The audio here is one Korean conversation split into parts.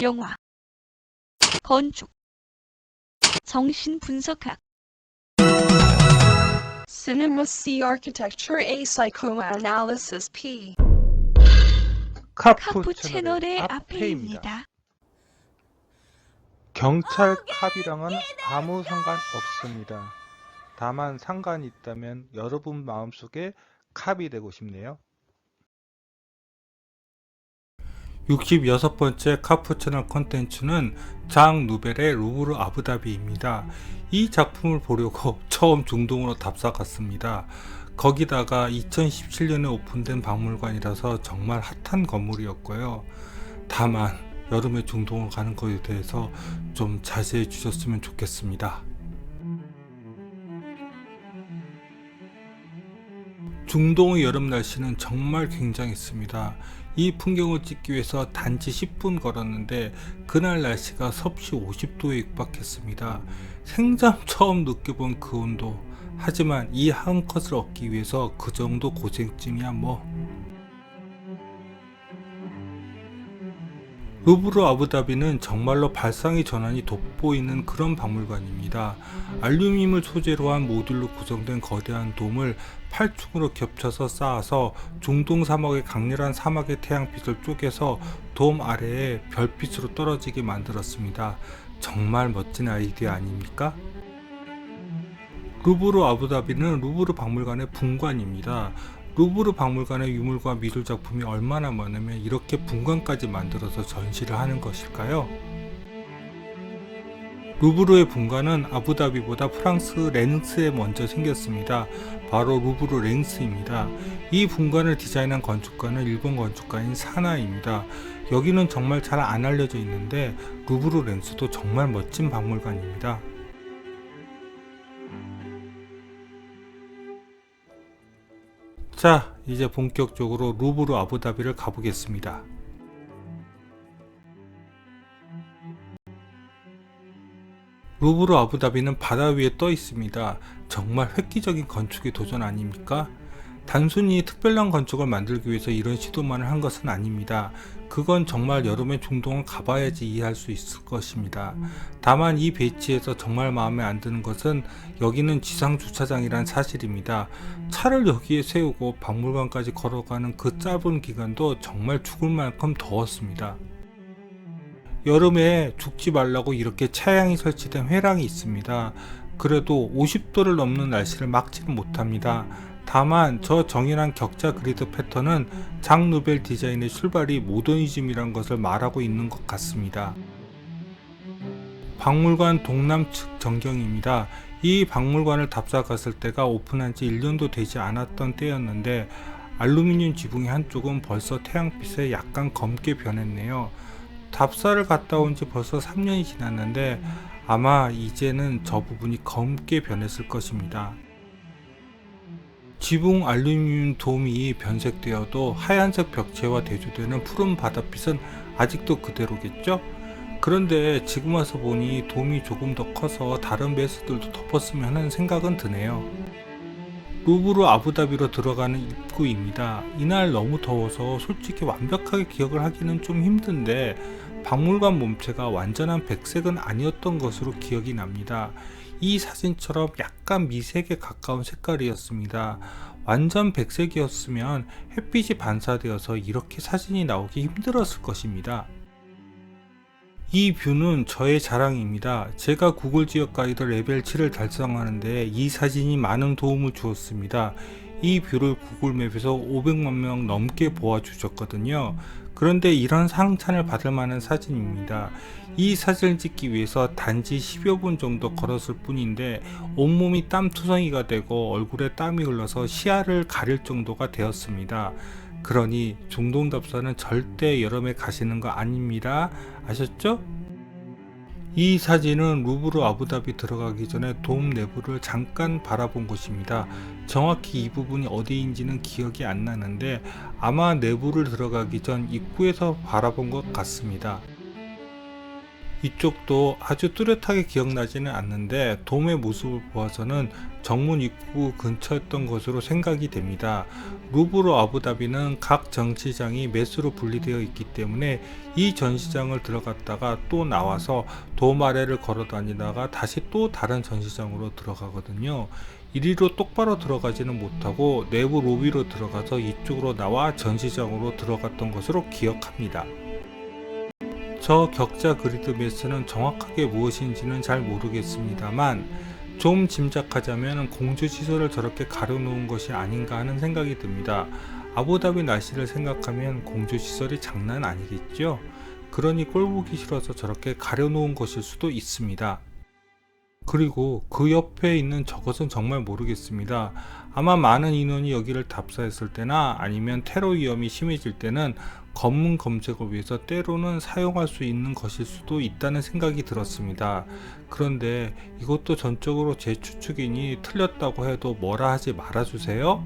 영화, 건축, 정신분석학. Cinema C Architecture A Psychoanalysis P. 카푸 채널의 앞에입니다. 경찰 캅이랑은 아무 상관 없습니다. 다만 상관이 있다면 여러분 마음속에 캅이 되고 싶네요. 66번째 카푸 채널 콘텐츠는 장 누벨의 루브르 아부다비입니다. 이 작품을 보려고 처음 중동으로 답사 갔습니다. 거기다가 2017년에 오픈된 박물관이라서 정말 핫한 건물이었고요. 다만 여름에 중동을 가는 것에 대해서 좀 자세해 주셨으면 좋겠습니다. 중동의 여름 날씨는 정말 굉장했습니다. 이 풍경을 찍기 위해서 단지 10분 걸었는데 그날 날씨가 섭씨 50도에 육박했습니다. 생전 처음 느껴본 그 온도. 하지만 이 한 컷을 얻기 위해서 그 정도 고생쯤이야 뭐. 루브르 아부다비는 정말로 발상의 전환이 돋보이는 그런 박물관입니다. 알루미늄을 소재로 한 모듈로 구성된 거대한 돔을 8층으로 겹쳐서 쌓아서 중동 사막의 강렬한 사막의 태양빛을 쪼개서 돔 아래에 별빛으로 떨어지게 만들었습니다. 정말 멋진 아이디어 아닙니까? 루브르 아부다비는 루브르 박물관의 분관입니다. 루브르 박물관의 유물과 미술 작품이 얼마나 많으면 이렇게 분관까지 만들어서 전시를 하는 것일까요? 루브르의 분관은 아부다비보다 프랑스 렌스에 먼저 생겼습니다. 바로 루브르 렌스입니다. 이 분관을 디자인한 건축가는 일본 건축가인 사나입니다. 여기는 정말 잘 안 알려져 있는데 루브르 렌스도 정말 멋진 박물관입니다. 자, 이제 본격적으로 루브르 아부다비를 가보겠습니다. 루브르 아부다비는 바다 위에 떠 있습니다. 정말 획기적인 건축의 도전 아닙니까? 단순히 특별한 건축을 만들기 위해서 이런 시도만을 한 것은 아닙니다. 그건 정말 여름에 중동을 가봐야지 이해할 수 있을 것입니다. 다만 이 배치에서 정말 마음에 안 드는 것은 여기는 지상 주차장이란 사실입니다. 차를 여기에 세우고 박물관까지 걸어가는 그 짧은 기간도 정말 죽을 만큼 더웠습니다. 여름에 죽지 말라고 이렇게 차양이 설치된 회랑이 있습니다. 그래도 50도를 넘는 날씨를 막지는 못합니다. 다만 저 정연한 격자 그리드 패턴은 장 누벨 디자인의 출발이 모더니즘이란 것을 말하고 있는 것 같습니다. 박물관 동남측 전경입니다. 이 박물관을 답사 갔을 때가 오픈한 지 1년도 되지 않았던 때였는데 알루미늄 지붕의 한쪽은 벌써 태양빛에 약간 검게 변했네요. 답사를 갔다 온 지 벌써 3년이 지났는데 아마 이제는 저 부분이 검게 변했을 것입니다. 지붕 알루미늄 돔이 변색되어도 하얀색 벽체와 대조되는 푸른 바닷빛은 아직도 그대로겠죠? 그런데 지금 와서 보니 돔이 조금 더 커서 다른 배수들도 덮었으면 하는 생각은 드네요. 루브르 아부다비로 들어가는 입구입니다. 이날 너무 더워서 솔직히 완벽하게 기억을 하기는 좀 힘든데 박물관 몸체가 완전한 백색은 아니었던 것으로 기억이 납니다. 이 사진처럼 약간 미색에 가까운 색깔이었습니다. 완전 백색이었으면 햇빛이 반사되어서 이렇게 사진이 나오기 힘들었을 것입니다. 이 뷰는 저의 자랑입니다. 제가 구글 지역 가이드 레벨 7을 달성하는데 이 사진이 많은 도움을 주었습니다. 이 뷰를 구글 맵에서 500만 명 넘게 보아주셨거든요. 그런데 이런 상찬을 받을 만한 사진입니다. 이 사진을 찍기 위해서 단지 10여 분 정도 걸었을 뿐인데 온몸이 땀투성이가 되고 얼굴에 땀이 흘러서 시야를 가릴 정도가 되었습니다. 그러니 중동 답사는 절대 여름에 가시는 거 아닙니다. 아셨죠? 이 사진은 루브르 아부다비 들어가기 전에 돔 내부를 잠깐 바라본 곳입니다. 정확히 이 부분이 어디인지는 기억이 안 나는데 아마 내부를 들어가기 전 입구에서 바라본 것 같습니다. 이쪽도 아주 뚜렷하게 기억나지는 않는데 돔의 모습을 보아서는 정문 입구 근처였던 것으로 생각이 됩니다. 루브르 아부다비는 각 전시장이 매수로 분리되어 있기 때문에 이 전시장을 들어갔다가 또 나와서 돔 아래를 걸어 다니다가 다시 또 다른 전시장으로 들어가거든요. 이리로 똑바로 들어가지는 못하고 내부 로비로 들어가서 이쪽으로 나와 전시장으로 들어갔던 것으로 기억합니다. 저 격자 그리드 매스는 정확하게 무엇인지는 잘 모르겠습니다만 좀 짐작하자면 공주시설을 저렇게 가려놓은 것이 아닌가 하는 생각이 듭니다. 아부다비 날씨를 생각하면 공주시설이 장난 아니겠죠? 그러니 꼴보기 싫어서 저렇게 가려놓은 것일 수도 있습니다. 그리고 그 옆에 있는 저것은 정말 모르겠습니다. 아마 많은 인원이 여기를 답사했을 때나 아니면 테러 위험이 심해질 때는 검문 검색을 위해서 때로는 사용할 수 있는 것일 수도 있다는 생각이 들었습니다. 그런데 이것도 전적으로 제 추측이니 틀렸다고 해도 뭐라 하지 말아주세요.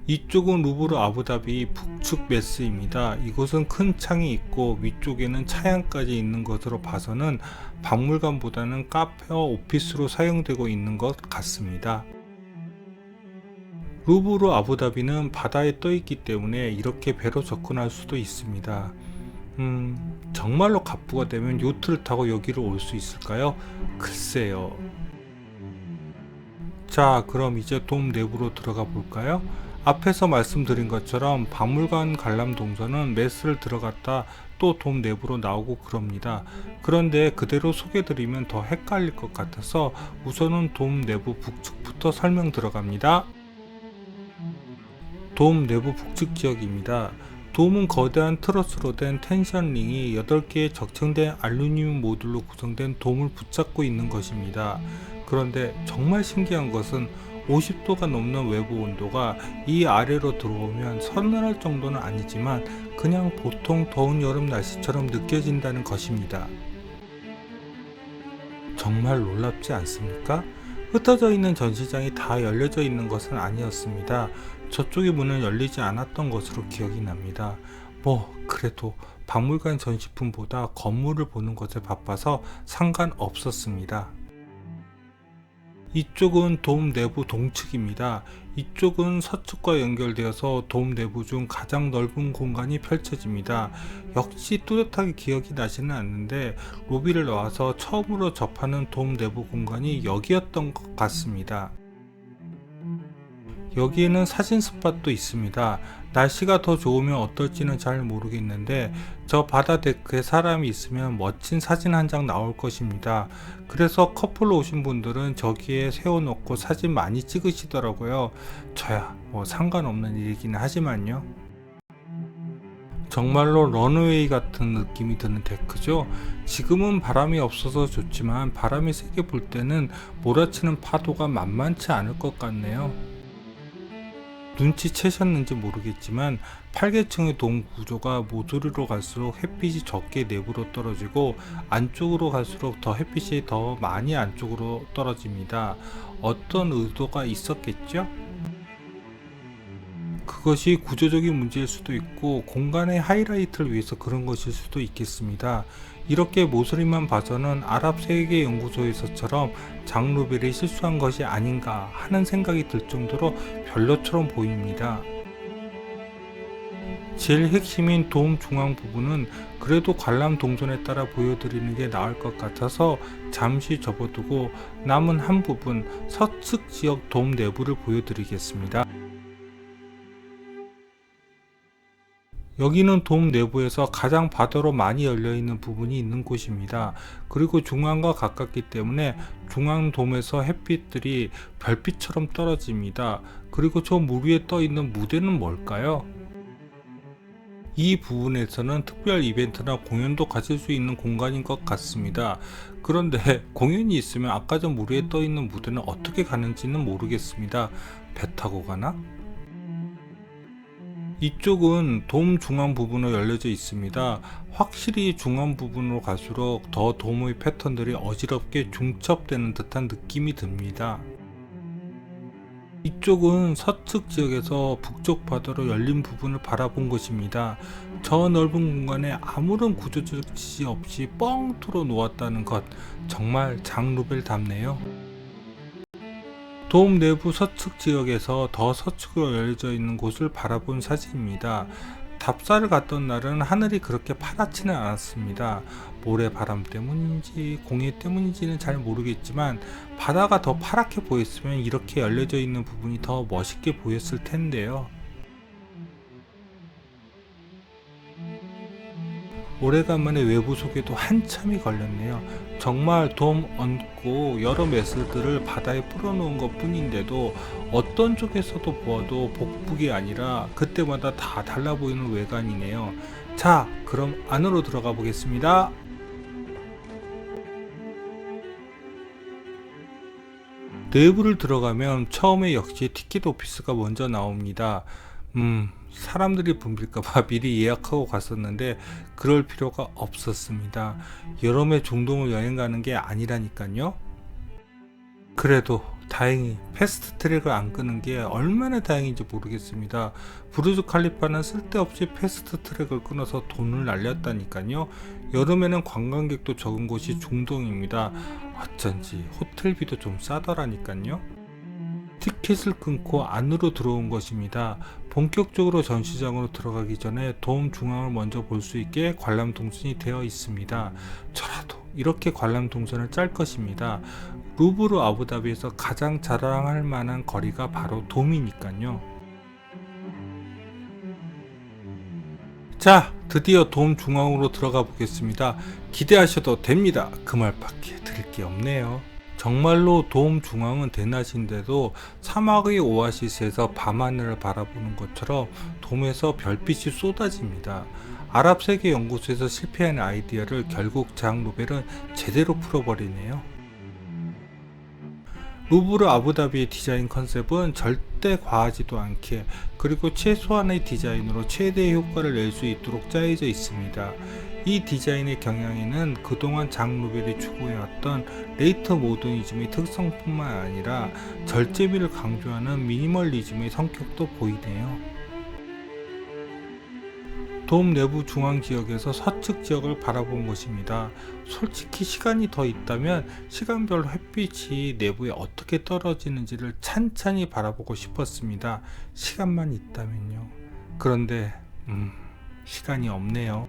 이쪽은 루브르 아부다비 북측 메스입니다. 이곳은 큰 창이 있고 위쪽에는 차양까지 있는 것으로 봐서는 박물관보다는 카페와 오피스로 사용되고 있는 것 같습니다. 루브르 아부다비는 바다에 떠 있기 때문에 이렇게 배로 접근할 수도 있습니다. 정말로 갑부가 되면 요트를 타고 여기로 올 수 있을까요? 글쎄요. 자, 그럼 이제 돔 내부로 들어가 볼까요? 앞에서 말씀드린 것처럼 박물관 관람 동선은 메스를 들어갔다 또 돔 내부로 나오고 그럽니다. 그런데 그대로 소개드리면 더 헷갈릴 것 같아서 우선은 돔 내부 북측부터 설명 들어갑니다. 돔 내부 북측 지역입니다. 돔은 거대한 트러스로 된 텐션 링이 8개의 적층된 알루미늄 모듈로 구성된 돔을 붙잡고 있는 것입니다. 그런데 정말 신기한 것은 50도가 넘는 외부 온도가 이 아래로 들어오면 서늘할 정도는 아니지만 그냥 보통 더운 여름 날씨처럼 느껴진다는 것입니다. 정말 놀랍지 않습니까? 흩어져 있는 전시장이 다 열려져 있는 것은 아니었습니다. 저쪽의 문은 열리지 않았던 것으로 기억이 납니다. 그래도 박물관 전시품보다 건물을 보는 것에 바빠서 상관없었습니다. 이쪽은 돔 내부 동측입니다. 이쪽은 서측과 연결되어서 돔 내부 중 가장 넓은 공간이 펼쳐집니다. 역시 뚜렷하게 기억이 나지는 않는데 로비를 나와서 처음으로 접하는 돔 내부 공간이 여기였던 것 같습니다. 여기에는 사진 스팟도 있습니다. 날씨가 더 좋으면 어떨지는 잘 모르겠는데 저 바다 데크에 사람이 있으면 멋진 사진 한 장 나올 것입니다. 그래서 커플로 오신 분들은 저기에 세워놓고 사진 많이 찍으시더라고요. 저야 상관없는 일이긴 하지만요. 정말로 런웨이 같은 느낌이 드는 데크죠. 지금은 바람이 없어서 좋지만 바람이 세게 불 때는 몰아치는 파도가 만만치 않을 것 같네요. 눈치채셨는지 모르겠지만 8계층의 돔 구조가 모서리로 갈수록 햇빛이 적게 내부로 떨어지고 안쪽으로 갈수록 더 햇빛이 더 많이 안쪽으로 떨어집니다. 어떤 의도가 있었겠죠? 그것이 구조적인 문제일 수도 있고 공간의 하이라이트를 위해서 그런 것일 수도 있겠습니다. 이렇게 모서리만 봐서는 아랍 세계 연구소에서처럼 장 루벨이 실수한 것이 아닌가 하는 생각이 들 정도로 별로처럼 보입니다. 제일 핵심인 돔 중앙 부분은 그래도 관람 동선에 따라 보여드리는 게 나을 것 같아서 잠시 접어두고 남은 한 부분 서측 지역 돔 내부를 보여드리겠습니다. 여기는 돔 내부에서 가장 바다로 많이 열려있는 부분이 있는 곳입니다. 그리고 중앙과 가깝기 때문에 중앙 돔에서 햇빛들이 별빛처럼 떨어집니다. 그리고 저 물 위에 떠있는 무대는 뭘까요? 이 부분에서는 특별 이벤트나 공연도 가질 수 있는 공간인 것 같습니다. 그런데 공연이 있으면 아까 전 물 위에 떠있는 무대는 어떻게 가는지는 모르겠습니다. 배 타고 가나? 이쪽은 돔 중앙 부분으로 열려져 있습니다. 확실히 중앙 부분으로 갈수록 더 돔의 패턴들이 어지럽게 중첩되는 듯한 느낌이 듭니다. 이쪽은 서측 지역에서 북쪽 바다로 열린 부분을 바라본 것입니다. 저 넓은 공간에 아무런 구조적 지지 없이 뻥 뚫어 놓았다는 것, 정말 장루벨답네요. 돔 내부 서측 지역에서 더 서측으로 열려져 있는 곳을 바라본 사진입니다. 답사를 갔던 날은 하늘이 그렇게 파랗지는 않았습니다. 모래바람 때문인지 공해 때문인지는 잘 모르겠지만 바다가 더 파랗게 보였으면 이렇게 열려져 있는 부분이 더 멋있게 보였을 텐데요. 오래간만에 외부 소개도 한참이 걸렸네요. 정말 돔 얹고 여러 메스들을 바다에 뿌려놓은 것 뿐인데도 어떤 쪽에서도 보아도 복북이 아니라 그때마다 다 달라 보이는 외관이네요. 자, 그럼 안으로 들어가 보겠습니다. 내부를 들어가면 처음에 역시 티켓 오피스가 먼저 나옵니다. 사람들이 붐빌까봐 미리 예약하고 갔었는데 그럴 필요가 없었습니다. 여름에 중동을 여행 가는 게 아니라니까요. 그래도 다행히 패스트 트랙을 안 끄는 게 얼마나 다행인지 모르겠습니다. 부르즈 칼리파는 쓸데없이 패스트 트랙을 끊어서 돈을 날렸다니까요. 여름에는 관광객도 적은 곳이 중동입니다. 어쩐지 호텔비도 좀 싸더라니까요. 티켓을 끊고 안으로 들어온 것입니다. 본격적으로 전시장으로 들어가기 전에 돔 중앙을 먼저 볼 수 있게 관람 동선이 되어 있습니다. 저라도 이렇게 관람 동선을 짤 것입니다. 루브르 아부다비에서 가장 자랑할 만한 거리가 바로 돔이니까요. 자, 드디어 돔 중앙으로 들어가 보겠습니다. 기대하셔도 됩니다. 그 말밖에 드릴 게 없네요. 정말로 돔 중앙은 대낮인데도 사막의 오아시스에서 밤하늘을 바라보는 것처럼 돔에서 별빛이 쏟아집니다. 아랍 세계 연구소에서 실패한 아이디어를 결국 장 루벨은 제대로 풀어버리네요. 루브르 아부다비의 디자인 컨셉은 절대 과하지도 않게, 그리고 최소한의 디자인으로 최대의 효과를 낼 수 있도록 짜여져 있습니다. 이 디자인의 경향에는 그동안 장 루벨이 추구해왔던 레이터 모더니즘의 특성뿐만 아니라 절제미를 강조하는 미니멀리즘의 성격도 보이네요. 돔 내부 중앙 지역에서 서측 지역을 바라본 것입니다. 솔직히 시간이 더 있다면 시간별 햇빛이 내부에 어떻게 떨어지는지를 찬찬히 바라보고 싶었습니다. 시간만 있다면요. 그런데 시간이 없네요.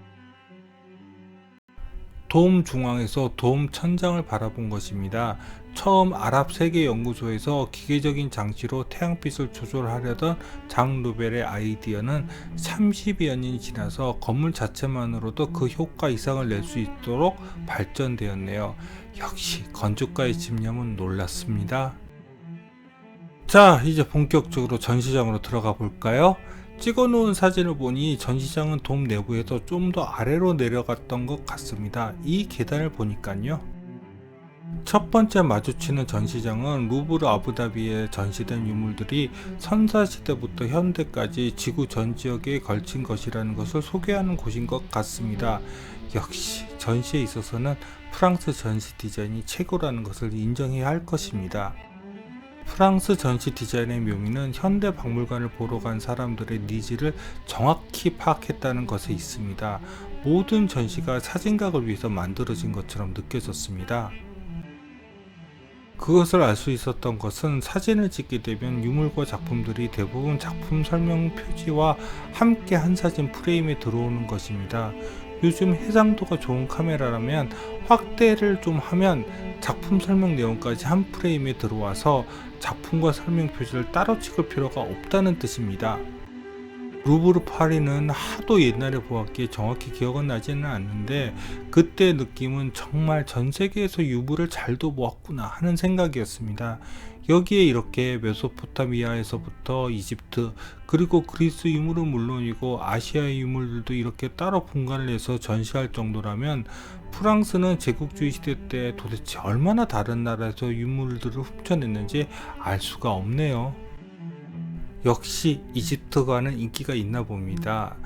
돔 중앙에서 돔 천장을 바라본 것입니다. 처음 아랍 세계 연구소에서 기계적인 장치로 태양빛을 조절하려던 장 루벨의 아이디어는 30여 년이 지나서 건물 자체만으로도 그 효과 이상을 낼 수 있도록 발전되었네요. 역시 건축가의 집념은 놀랍습니다. 자, 이제 본격적으로 전시장으로 들어가 볼까요? 찍어놓은 사진을 보니 전시장은 돔 내부에서 좀 더 아래로 내려갔던 것 같습니다. 이 계단을 보니까요. 첫 번째 마주치는 전시장은 루브르 아부다비에 전시된 유물들이 선사시대부터 현대까지 지구 전 지역에 걸친 것이라는 것을 소개하는 곳인 것 같습니다. 역시 전시에 있어서는 프랑스 전시 디자인이 최고라는 것을 인정해야 할 것입니다. 프랑스 전시 디자인의 묘미는 현대 박물관을 보러 간 사람들의 니즈를 정확히 파악했다는 것에 있습니다. 모든 전시가 사진각을 위해서 만들어진 것처럼 느껴졌습니다. 그것을 알 수 있었던 것은 사진을 찍게 되면 유물과 작품들이 대부분 작품 설명 표지와 함께 한 사진 프레임에 들어오는 것입니다. 요즘 해상도가 좋은 카메라라면 확대를 좀 하면 작품 설명 내용까지 한 프레임에 들어와서 작품과 설명 표지를 따로 찍을 필요가 없다는 뜻입니다. 루브르 파리는 하도 옛날에 보았기에 정확히 기억은 나지는 않는데 그때 느낌은 정말 전 세계에서 유물을 잘도 모았구나 하는 생각이었습니다. 여기에 이렇게 메소포타미아에서부터 이집트, 그리고 그리스 유물은 물론이고 아시아의 유물들도 이렇게 따로 분간을 해서 전시할 정도라면 프랑스는 제국주의 시대 때 도대체 얼마나 다른 나라에서 유물들을 훔쳐냈는지 알 수가 없네요. 역시 이집트과는 인기가 있나 봅니다.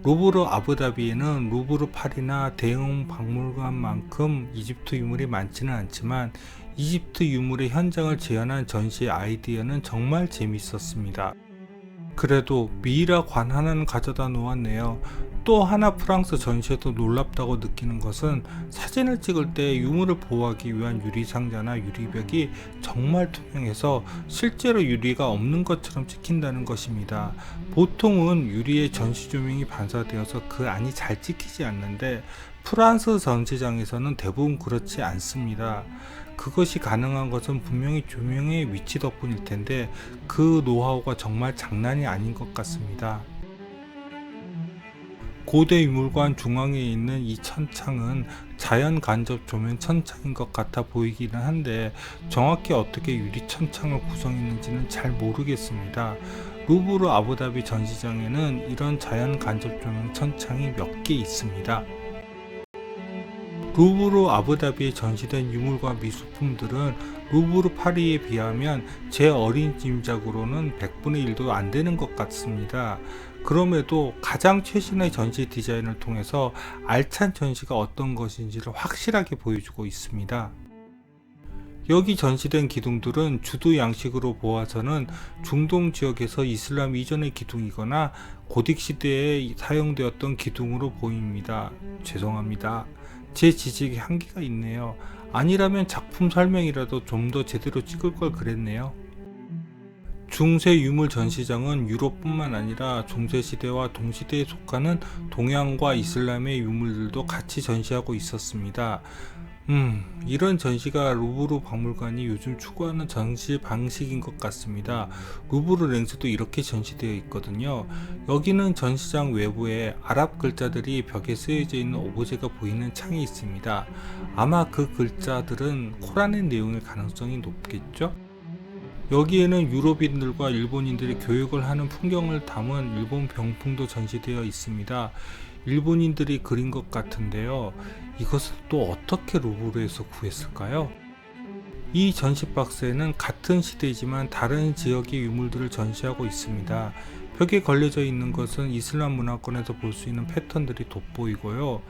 루브르 아부다비에는 루브르 파리나 대형 박물관만큼 이집트 유물이 많지는 않지만 이집트 유물의 현장을 재현한 전시의 아이디어는 정말 재밌었습니다. 그래도 미이라 관 하나는 가져다 놓았네요. 또 하나 프랑스 전시에도 놀랍다고 느끼는 것은 사진을 찍을 때 유물을 보호하기 위한 유리상자나 유리벽이 정말 투명해서 실제로 유리가 없는 것처럼 찍힌다는 것입니다. 보통은 유리에 전시 조명이 반사되어서 그 안이 잘 찍히지 않는데 프랑스 전시장에서는 대부분 그렇지 않습니다. 그것이 가능한 것은 분명히 조명의 위치 덕분일 텐데 그 노하우가 정말 장난이 아닌 것 같습니다. 고대 유물관 중앙에 있는 이 천창은 자연 간접 조명 천창인 것 같아 보이기는 한데 정확히 어떻게 유리 천창을 구성했는지는 잘 모르겠습니다. 루브르 아부다비 전시장에는 이런 자연 간접 조명 천창이 몇 개 있습니다. 루브르 아부다비에 전시된 유물과 미술품들은 루브르 파리에 비하면 제 어린 짐작으로는 100분의 1도 안 되는 것 같습니다. 그럼에도 가장 최신의 전시 디자인을 통해서 알찬 전시가 어떤 것인지를 확실하게 보여주고 있습니다. 여기 전시된 기둥들은 주도 양식으로 보아서는 중동 지역에서 이슬람 이전의 기둥이거나 고딕 시대에 사용되었던 기둥으로 보입니다. 죄송합니다. 제 지식에 한계가 있네요. 아니라면 작품 설명이라도 좀 더 제대로 찍을 걸 그랬네요. 중세 유물 전시장은 유럽뿐만 아니라 중세시대와 동시대에 속하는 동양과 이슬람의 유물들도 같이 전시하고 있었습니다. 이런 전시가 루브르 박물관이 요즘 추구하는 전시 방식인 것 같습니다. 루브르 랭스도 이렇게 전시되어 있거든요. 여기는 전시장 외부에 아랍 글자들이 벽에 쓰여져 있는 오브제가 보이는 창이 있습니다. 아마 그 글자들은 코란의 내용일 가능성이 높겠죠? 여기에는 유럽인들과 일본인들이 교육을 하는 풍경을 담은 일본 병풍도 전시되어 있습니다. 일본인들이 그린 것 같은데요. 이것을 또 어떻게 루브르에서 구했을까요? 이 전시 박스에는 같은 시대이지만 다른 지역의 유물들을 전시하고 있습니다. 벽에 걸려져 있는 것은 이슬람 문화권에서 볼 수 있는 패턴들이 돋보이고요.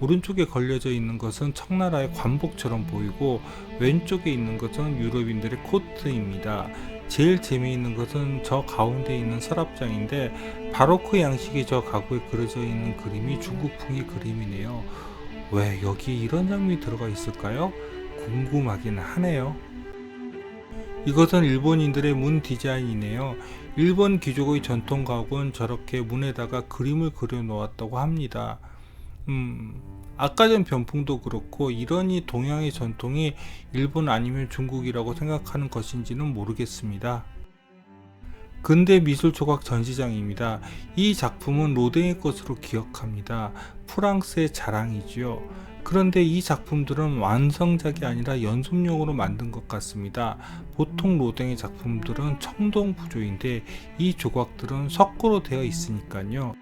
오른쪽에 걸려져 있는 것은 청나라의 관복처럼 보이고 왼쪽에 있는 것은 유럽인들의 코트입니다. 제일 재미있는 것은 저 가운데 있는 서랍장인데 바로크 양식의 저 가구에 그려져 있는 그림이 중국풍의 그림이네요. 왜 여기 이런 장면이 들어가 있을까요? 궁금하긴 하네요. 이것은 일본인들의 문 디자인이네요. 일본 귀족의 전통 가구는 저렇게 문에다가 그림을 그려 놓았다고 합니다. 아까 전 병풍도 그렇고 이러니 동양의 전통이 일본 아니면 중국이라고 생각하는 것인지는 모르겠습니다. 근대 미술 조각 전시장입니다. 이 작품은 로댕의 것으로 기억합니다. 프랑스의 자랑이지요. 그런데 이 작품들은 완성작이 아니라 연습용으로 만든 것 같습니다. 보통 로댕의 작품들은 청동 부조인데 이 조각들은 석고로 되어 있으니까요.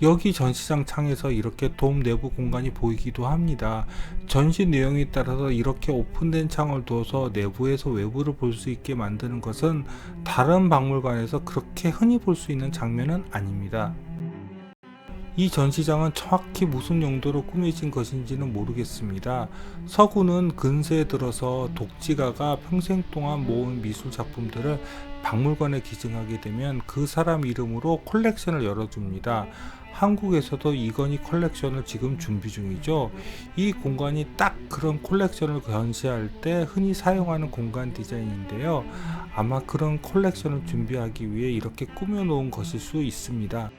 여기 전시장 창에서 이렇게 돔 내부 공간이 보이기도 합니다. 전시 내용에 따라서 이렇게 오픈된 창을 두어서 내부에서 외부를 볼 수 있게 만드는 것은 다른 박물관에서 그렇게 흔히 볼 수 있는 장면은 아닙니다. 이 전시장은 정확히 무슨 용도로 꾸며진 것인지는 모르겠습니다. 서구는 근세에 들어서 독지가가 평생 동안 모은 미술 작품들을 박물관에 기증하게 되면 그 사람 이름으로 콜렉션을 열어줍니다. 한국에서도 이건희 컬렉션을 지금 준비 중이죠. 이 공간이 딱 그런 콜렉션을 전시할 때 흔히 사용하는 공간 디자인인데요. 아마 그런 콜렉션을 준비하기 위해 이렇게 꾸며 놓은 것일 수 있습니다.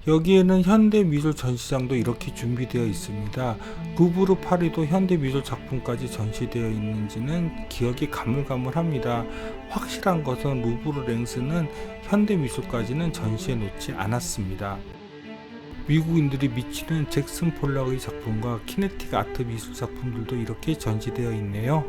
여기에는 현대미술 전시장도 이렇게 준비되어 있습니다. 루브르 파리도 현대미술 작품까지 전시되어 있는지는 기억이 가물가물합니다. 확실한 것은 루브르 랭스는 현대미술까지는 전시해 놓지 않았습니다. 미국인들이 미치는 잭슨 폴락의 작품과 키네틱 아트 미술 작품들도 이렇게 전시되어 있네요.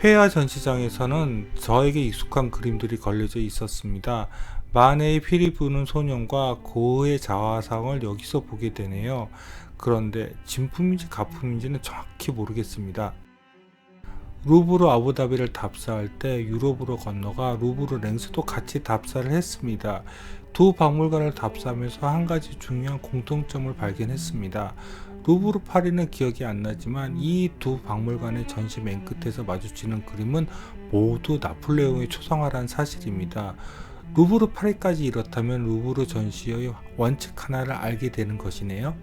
회화 전시장에서는 저에게 익숙한 그림들이 걸려져 있었습니다. 마네의 피리 부는 소년과 고흐의 자화상을 여기서 보게 되네요. 그런데 진품인지 가품인지는 정확히 모르겠습니다. 루브르 아부다비를 답사할 때 유럽으로 건너가 루브르 랭스도 같이 답사를 했습니다. 두 박물관을 답사하면서 한 가지 중요한 공통점을 발견했습니다. 루브르 파리는 기억이 안 나지만 이 두 박물관의 전시 맨 끝에서 마주치는 그림은 모두 나폴레옹의 초상화란 사실입니다. 루브르 파리까지 이렇다면 루브르 전시의 원칙 하나를 알게 되는 것이네요.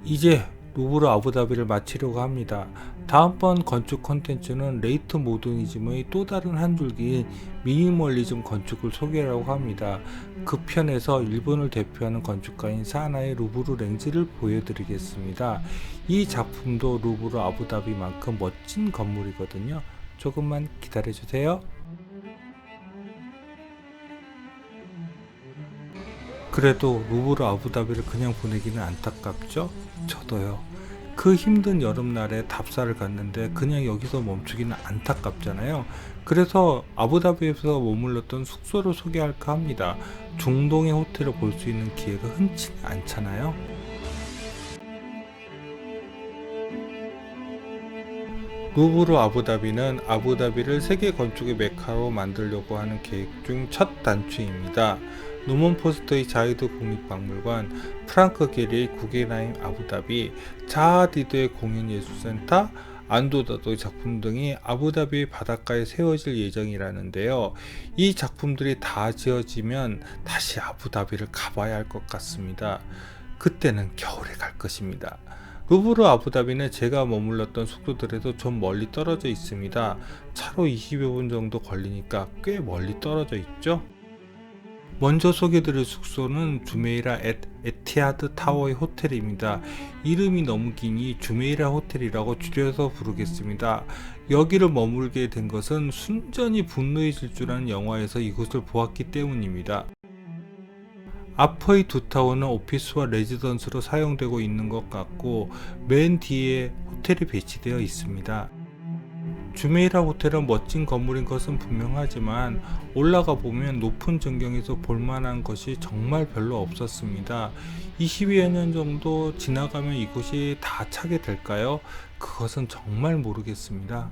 이제 루브르 아부다비를 마치려고 합니다. 다음번 건축 콘텐츠는 레이트 모더니즘의 또 다른 한 줄기인 미니멀리즘 건축을 소개하려고 합니다. 그 편에서 일본을 대표하는 건축가인 사나의 루브르 렌즈를 보여드리겠습니다. 이 작품도 루브르 아부다비만큼 멋진 건물이거든요. 조금만 기다려주세요. 그래도 루브르 아부다비를 그냥 보내기는 안타깝죠? 저도요. 그 힘든 여름날에 답사를 갔는데 그냥 여기서 멈추기는 안타깝잖아요. 그래서 아부다비에서 머물렀던 숙소를 소개할까 합니다. 중동의 호텔을 볼 수 있는 기회가 흔치 않잖아요. 루브르 아부다비는 아부다비를 세계 건축의 메카로 만들려고 하는 계획 중 첫 단추입니다. 누먼 포스터의 자이드 국립박물관, 프랑크 게리의 구겐하임 아부다비, 자하 디드의 공연예술센터, 안도다도의 작품 등이 아부다비의 바닷가에 세워질 예정이라는데요. 이 작품들이 다 지어지면 다시 아부다비를 가봐야 할 것 같습니다. 그때는 겨울에 갈 것입니다. 루브르 아부다비는 제가 머물렀던 숙소들에도 좀 멀리 떨어져 있습니다. 차로 20여 분 정도 걸리니까 꽤 멀리 떨어져 있죠. 먼저 소개드릴 숙소는 주메이라 에티하드 타워의 호텔입니다. 이름이 너무 기니 주메이라 호텔이라고 줄여서 부르겠습니다. 여기를 머물게 된 것은 순전히 분노의 질주라는 영화에서 이곳을 보았기 때문입니다. 앞의 두 타워는 오피스와 레지던스로 사용되고 있는 것 같고 맨 뒤에 호텔이 배치되어 있습니다. 주메이라 호텔은 멋진 건물인 것은 분명하지만 올라가 보면 높은 전경에서 볼만한 것이 정말 별로 없었습니다. 20여 년 정도 지나가면 이곳이 다 차게 될까요? 그것은 정말 모르겠습니다.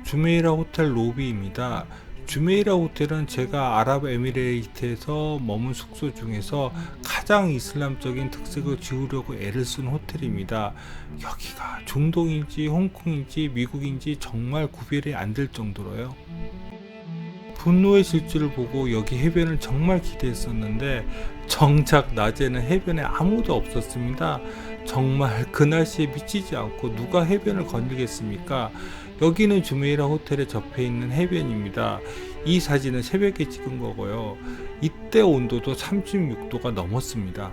주메이라 호텔 로비입니다. 주메이라 호텔은 제가 아랍에미레이트에서 머문 숙소 중에서 가장 이슬람적인 특색을 지우려고 애를 쓴 호텔입니다. 여기가 중동인지 홍콩인지 미국인지 정말 구별이 안 될 정도로요. 분노의 질주를 보고 여기 해변을 정말 기대했었는데 정작 낮에는 해변에 아무도 없었습니다. 정말 그 날씨에 미치지 않고 누가 해변을 거닐겠습니까? 여기는 주메이라 호텔에 접해 있는 해변입니다. 이 사진은 새벽에 찍은 거고요. 이때 온도도 36도가 넘었습니다.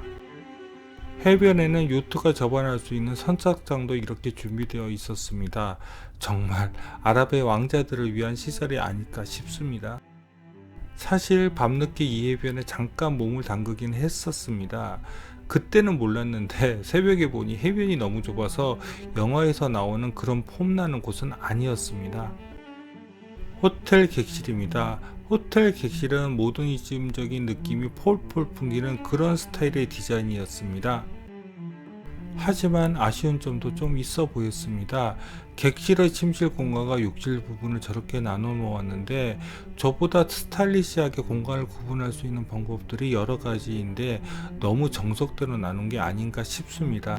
해변에는 요트가 접안할 수 있는 선착장도 이렇게 준비되어 있었습니다. 정말 아랍의 왕자들을 위한 시설이 아닐까 싶습니다. 사실 밤늦게 이 해변에 잠깐 몸을 담그긴 했었습니다. 그때는 몰랐는데 새벽에 보니 해변이 너무 좁아서 영화에서 나오는 그런 폼나는 곳은 아니었습니다. 호텔 객실입니다. 호텔 객실은 모더니즘적인 느낌이 폴폴 풍기는 그런 스타일의 디자인이었습니다. 하지만 아쉬운 점도 좀 있어 보였습니다. 객실의 침실 공간과 욕실 부분을 저렇게 나눠 놓았는데 저보다 스타일리시하게 공간을 구분할 수 있는 방법들이 여러 가지인데 너무 정석대로 나눈 게 아닌가 싶습니다.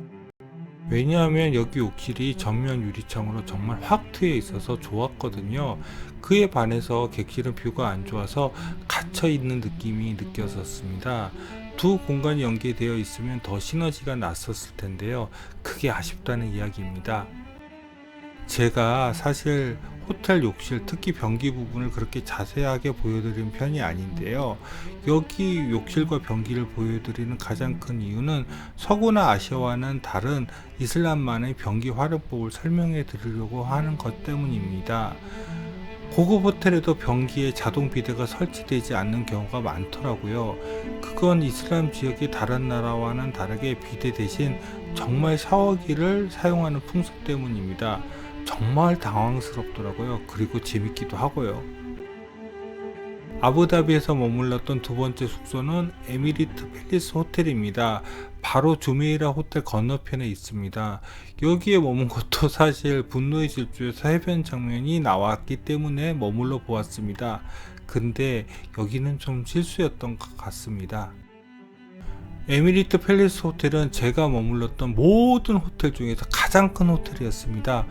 왜냐하면 여기 욕실이 전면 유리창으로 정말 확 트여 있어서 좋았거든요. 그에 반해서 객실은 뷰가 안 좋아서 갇혀 있는 느낌이 느껴졌습니다. 두 공간이 연계되어 있으면 더 시너지가 났었을 텐데요. 그게 아쉽다는 이야기입니다. 제가 사실 호텔 욕실, 특히 변기 부분을 그렇게 자세하게 보여드린 편이 아닌데요. 여기 욕실과 변기를 보여드리는 가장 큰 이유는 서구나 아시아와는 다른 이슬람만의 변기 활용법을 설명해 드리려고 하는 것 때문입니다. 고급 호텔에도 변기에 자동 비데가 설치되지 않는 경우가 많더라고요. 그건 이슬람 지역의 다른 나라와는 다르게 비데 대신 정말 샤워기를 사용하는 풍습 때문입니다. 정말 당황스럽더라고요. 그리고 재밌기도 하고요. 아부다비에서 머물렀던 두 번째 숙소는 에미리트 팰리스 호텔입니다. 바로 주메이라 호텔 건너편에 있습니다. 여기에 머문 것도 사실 분노의 질주에서 해변 장면이 나왔기 때문에 머물러 보았습니다. 근데 여기는 좀 실수였던 것 같습니다. 에미리트 팰리스 호텔은 제가 머물렀던 모든 호텔 중에서 가장 큰 호텔이었습니다.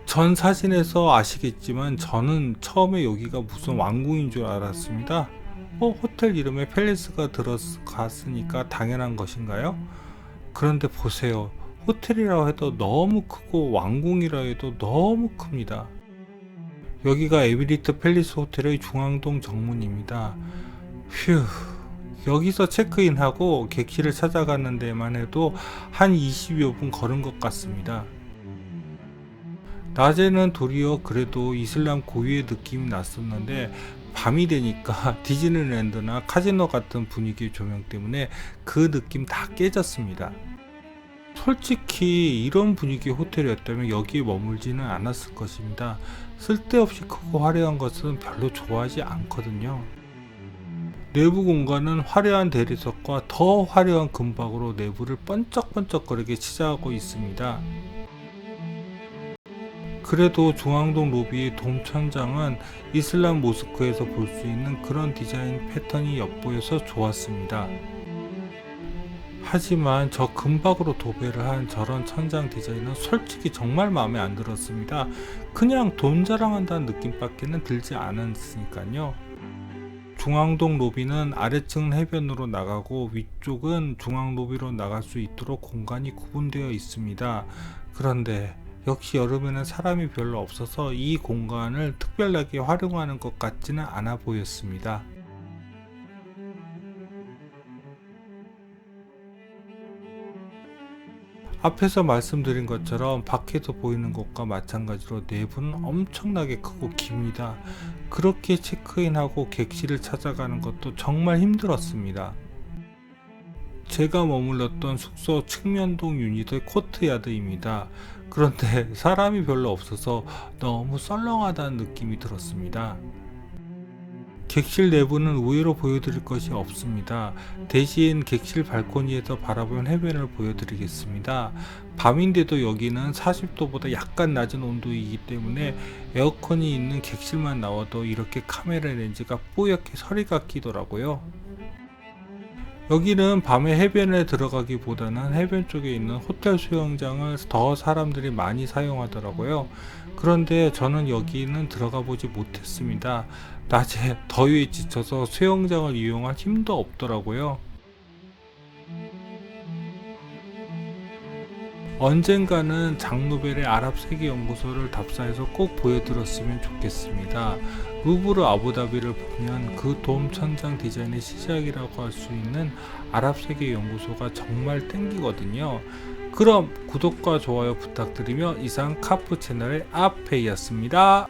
전 사진에서 아시겠지만 저는 처음에 여기가 무슨 왕궁인 줄 알았습니다. 호텔 이름에 팰리스가 들어갔으니까 당연한 것인가요? 그런데 보세요. 호텔이라고 해도 너무 크고 왕궁이라 해도 너무 큽니다. 여기가 에미리트 팰리스 호텔의 중앙동 정문입니다. 휴, 여기서 체크인하고 객실을 찾아가는 데만 해도 한 20여 분 걸은 것 같습니다. 낮에는 도리어 그래도 이슬람 고유의 느낌이 났었는데 밤이 되니까 디즈니랜드나 카지노 같은 분위기의 조명 때문에 그 느낌 다 깨졌습니다. 솔직히 이런 분위기의 호텔이었다면 여기에 머물지는 않았을 것입니다. 쓸데없이 크고 화려한 것은 별로 좋아하지 않거든요. 내부 공간은 화려한 대리석과 더 화려한 금박으로 내부를 번쩍번쩍거리게 치장하고 있습니다. 그래도 중앙동 로비의 돔 천장은 이슬람 모스크에서 볼 수 있는 그런 디자인 패턴이 엿보여서 좋았습니다. 하지만 저 금박으로 도배를 한 저런 천장 디자인은 솔직히 정말 마음에 안 들었습니다. 그냥 돈 자랑한다는 느낌밖에는 들지 않았으니까요. 중앙동 로비는 아래층 해변으로 나가고 위쪽은 중앙 로비로 나갈 수 있도록 공간이 구분되어 있습니다. 그런데 역시 여름에는 사람이 별로 없어서 이 공간을 특별하게 활용하는 것 같지는 않아 보였습니다. 앞에서 말씀드린 것처럼 밖에서 보이는 것과 마찬가지로 내부는 엄청나게 크고 깁니다. 그렇게 체크인하고 객실을 찾아가는 것도 정말 힘들었습니다. 제가 머물렀던 숙소 측면동 유닛의 코트야드입니다. 그런데 사람이 별로 없어서 너무 썰렁하다는 느낌이 들었습니다. 객실 내부는 의외로 보여드릴 것이 없습니다. 대신 객실 발코니에서 바라보는 해변을 보여드리겠습니다. 밤인데도 여기는 40도보다 약간 낮은 온도이기 때문에 에어컨이 있는 객실만 나와도 이렇게 카메라 렌즈가 뽀얗게 서리가 끼더라고요. 여기는 밤에 해변에 들어가기보다는 해변 쪽에 있는 호텔 수영장을 더 사람들이 많이 사용하더라고요. 그런데 저는 여기는 들어가 보지 못했습니다. 낮에 더위에 지쳐서 수영장을 이용할 힘도 없더라고요. 언젠가는 장누벨의 아랍 세계연구소를 답사해서 꼭 보여드렸으면 좋겠습니다. 루브르 아부다비를 보면 그 돔 천장 디자인의 시작이라고 할 수 있는 아랍 세계연구소가 정말 땡기거든요. 그럼 구독과 좋아요 부탁드리며 이상 카프 채널의 아페이였습니다.